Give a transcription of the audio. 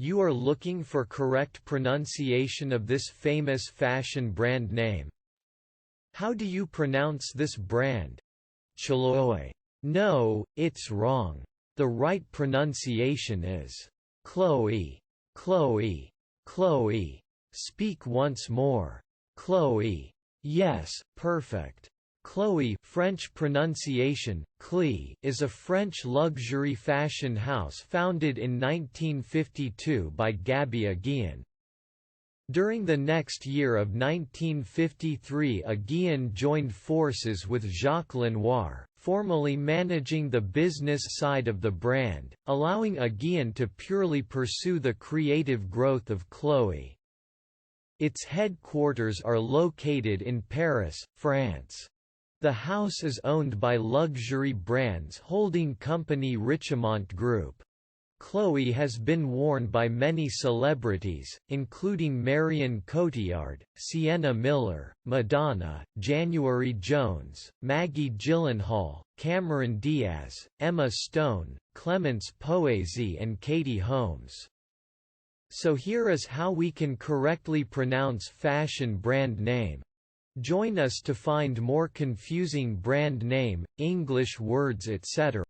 You are looking for correct pronunciation of this famous fashion brand name. How do you pronounce this brand? Chaloye. No, it's wrong. The right pronunciation is Chloé. Chloé. Chloé. Speak once more. Chloé. Yes, perfect. Chloé, French pronunciation, Clé, is a French luxury fashion house founded in 1952 by Gaby Aghion. During the next year of 1953, Aghion joined forces with Jacques Lenoir, formally managing the business side of the brand, allowing Aghion to purely pursue the creative growth of Chloé. Its headquarters are located in Paris, France. The house is owned by luxury brands holding company Richemont Group. Chloé has been worn by many celebrities, including Marion Cotillard, Sienna Miller, Madonna, January Jones, Maggie Gyllenhaal, Cameron Diaz, Emma Stone, Clémence Poésy and Katie Holmes. So here is how we can correctly pronounce fashion brand name. Join us to find more confusing brand name, English words etc.